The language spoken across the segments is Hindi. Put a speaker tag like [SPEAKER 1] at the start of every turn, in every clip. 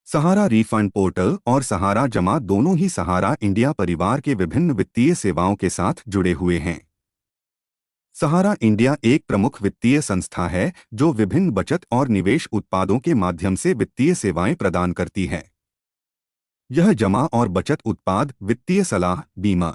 [SPEAKER 1] सहारा रिफंड पोर्टल और सहारा जमा दोनों ही सहारा इंडिया परिवार के विभिन्न वित्तीय सेवाओं के साथ जुड़े हुए हैं। सहारा इंडिया एक प्रमुख वित्तीय संस्था है जो विभिन्न बचत और निवेश उत्पादों के माध्यम से वित्तीय सेवाएं प्रदान करती है। यह जमा और बचत उत्पाद, वित्तीय सलाह, बीमा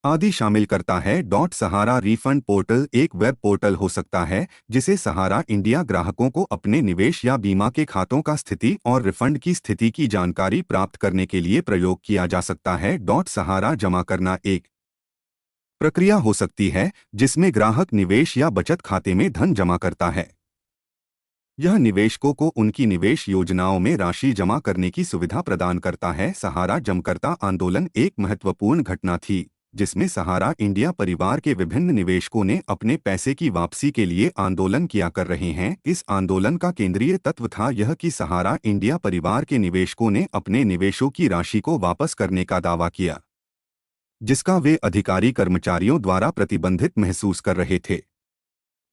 [SPEAKER 1] आदि शामिल करता है। सहारा रिफंड पोर्टल एक वेब पोर्टल हो सकता है जिसे सहारा इंडिया ग्राहकों को अपने निवेश या बीमा के खातों का स्थिति और रिफंड की स्थिति की जानकारी प्राप्त करने के लिए प्रयोग किया जा सकता है। सहारा जमा करना एक प्रक्रिया हो सकती है जिसमें ग्राहक निवेश या बचत खाते में धन जमा करता है। यह निवेशकों को उनकी निवेश योजनाओं में राशि जमा करने की सुविधा प्रदान करता है। सहारा जमकर्ता आंदोलन एक महत्वपूर्ण घटना थी जिसमें सहारा इंडिया परिवार के विभिन्न निवेशकों ने अपने पैसे की वापसी के लिए आंदोलन किया कर रहे हैं। इस आंदोलन का केंद्रीय तत्व था यह कि सहारा इंडिया परिवार के निवेशकों ने अपने निवेशों की राशि को वापस करने का दावा किया, जिसका वे अधिकारी कर्मचारियों द्वारा प्रतिबंधित महसूस कर रहे थे।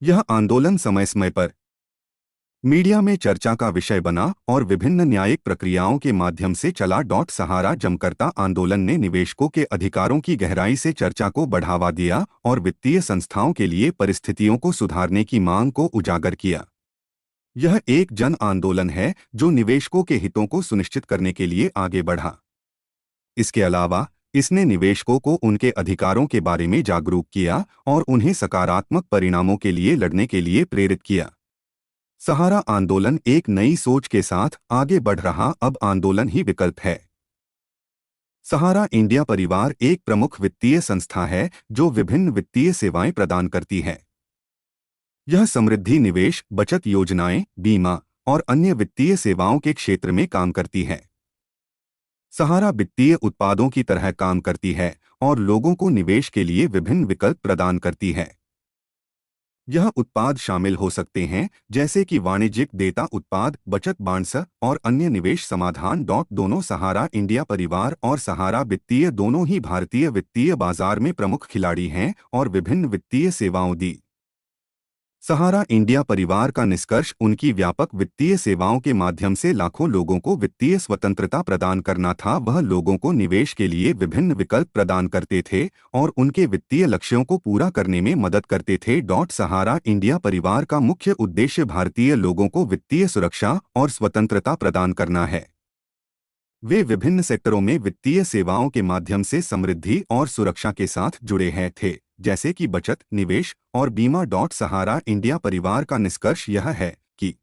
[SPEAKER 1] यह आंदोलन समय समय पर मीडिया में चर्चा का विषय बना और विभिन्न न्यायिक प्रक्रियाओं के माध्यम से चला। सहारा जमकर्ता आंदोलन ने निवेशकों के अधिकारों की गहराई से चर्चा को बढ़ावा दिया और वित्तीय संस्थाओं के लिए परिस्थितियों को सुधारने की मांग को उजागर किया। यह एक जन आंदोलन है जो निवेशकों के हितों को सुनिश्चित करने के लिए आगे बढ़ा। इसके अलावा इसने निवेशकों को उनके अधिकारों के बारे में जागरूक किया और उन्हें सकारात्मक परिणामों के लिए लड़ने के लिए प्रेरित किया। सहारा आंदोलन एक नई सोच के साथ आगे बढ़ रहा अब आंदोलन ही विकल्प है। सहारा इंडिया परिवार एक प्रमुख वित्तीय संस्था है जो विभिन्न वित्तीय सेवाएं प्रदान करती है। यह समृद्धि निवेश, बचत योजनाएं, बीमा और अन्य वित्तीय सेवाओं के क्षेत्र में काम करती है। सहारा वित्तीय उत्पादों की तरह काम करती है और लोगों को निवेश के लिए विभिन्न विकल्प प्रदान करती है। यह उत्पाद शामिल हो सकते हैं जैसे कि वाणिज्यिक देयता उत्पाद, बचत बांड्स और अन्य निवेश समाधान। दोनों सहारा इंडिया परिवार और सहारा वित्तीय दोनों ही भारतीय वित्तीय बाजार में प्रमुख खिलाड़ी हैं और विभिन्न वित्तीय सेवाओं दी। सहारा इंडिया परिवार का निष्कर्ष उनकी व्यापक वित्तीय सेवाओं के माध्यम से लाखों लोगों को वित्तीय स्वतंत्रता प्रदान करना था। वह लोगों को निवेश के लिए विभिन्न विकल्प प्रदान करते थे और उनके वित्तीय लक्ष्यों को पूरा करने में मदद करते थे। सहारा इंडिया परिवार का मुख्य उद्देश्य भारतीय लोगों को वित्तीय सुरक्षा और स्वतंत्रता प्रदान करना है। वे विभिन्न सेक्टरों में वित्तीय सेवाओं के माध्यम से समृद्धि और सुरक्षा के साथ जुड़े हैं थे, जैसे कि बचत, निवेश और बीमा। सहारा इंडिया परिवार का निष्कर्ष यह है कि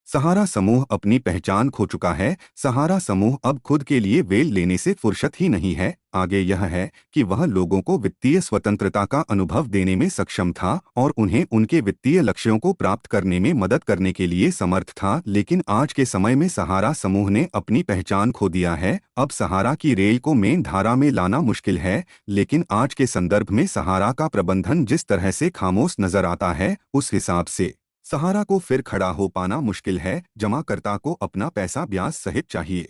[SPEAKER 1] सहारा समूह अपनी पहचान खो चुका है। सहारा समूह अब खुद के लिए वेल लेने से फुर्सत ही नहीं है। आगे यह है कि वह लोगों को वित्तीय स्वतंत्रता का अनुभव देने में सक्षम था और उन्हें उनके वित्तीय लक्ष्यों को प्राप्त करने में मदद करने के लिए समर्थ था। लेकिन आज के समय में सहारा समूह ने अपनी पहचान खो दिया है। अब सहारा की रेल को मेन धारा में लाना मुश्किल है। लेकिन आज के संदर्भ में सहारा का प्रबंधन जिस तरह से खामोश नजर आता है, उस हिसाब से सहारा को फिर खड़ा हो पाना मुश्किल है। जमाकर्ता को अपना पैसा ब्याज सहित चाहिए।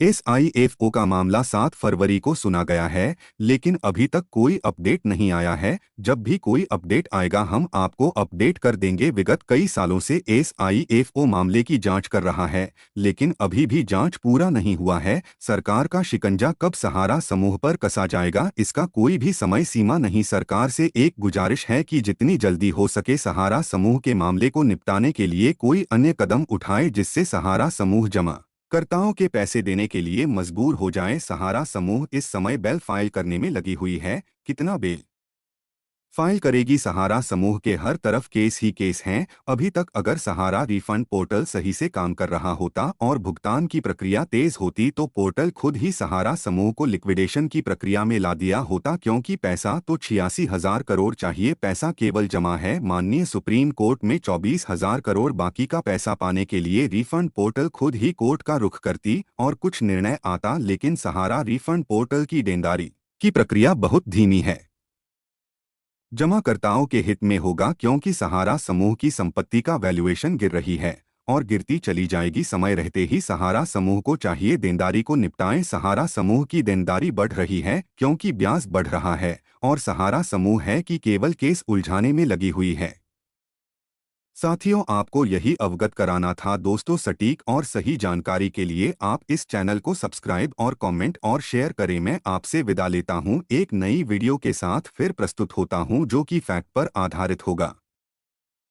[SPEAKER 1] SIFO का मामला 7 फरवरी को सुना गया है, लेकिन अभी तक कोई अपडेट नहीं आया है। जब भी कोई अपडेट आएगा हम आपको अपडेट कर देंगे। विगत कई सालों से SIFO मामले की जांच कर रहा है, लेकिन अभी भी जांच पूरा नहीं हुआ है। सरकार का शिकंजा कब सहारा समूह पर कसा जाएगा, इसका कोई भी समय सीमा नहीं। सरकार से एक गुजारिश है कि जितनी जल्दी हो सके सहारा समूह के मामले को निपटाने के लिए कोई अन्य कदम उठाए जिससे सहारा समूह जमा कर्ताओं के पैसे देने के लिए मजबूर हो जाए। सहारा समूह इस समय बेल फाइल करने में लगी हुई है। कितना बेल फाइल करेगी? सहारा समूह के हर तरफ केस ही केस हैं। अभी तक अगर सहारा रिफंड पोर्टल सही से काम कर रहा होता और भुगतान की प्रक्रिया तेज होती तो पोर्टल खुद ही सहारा समूह को लिक्विडेशन की प्रक्रिया में ला दिया होता, क्योंकि पैसा तो 86,000 करोड़ चाहिए। पैसा केवल जमा है। माननीय सुप्रीम कोर्ट में 24,000 करोड़ बाकी का पैसा पाने के लिए रिफंड पोर्टल खुद ही कोर्ट का रुख करती और कुछ निर्णय आता। लेकिन सहारा रिफंड पोर्टल की देनदारी की प्रक्रिया बहुत धीमी है। जमाकर्ताओं के हित में होगा, क्योंकि सहारा समूह की संपत्ति का वैल्यूएशन गिर रही है और गिरती चली जाएगी। समय रहते ही सहारा समूह को चाहिए देनदारी को निपटाएं। सहारा समूह की देनदारी बढ़ रही है क्योंकि ब्याज बढ़ रहा है और सहारा समूह है कि केवल केस उलझाने में लगी हुई है। साथियों, आपको यही अवगत कराना था दोस्तों। सटीक और सही जानकारी के लिए आप इस चैनल को सब्सक्राइब और कमेंट और शेयर करें। मैं आपसे विदा लेता हूं, एक नई वीडियो के साथ फिर प्रस्तुत होता हूं जो कि फैक्ट पर आधारित होगा।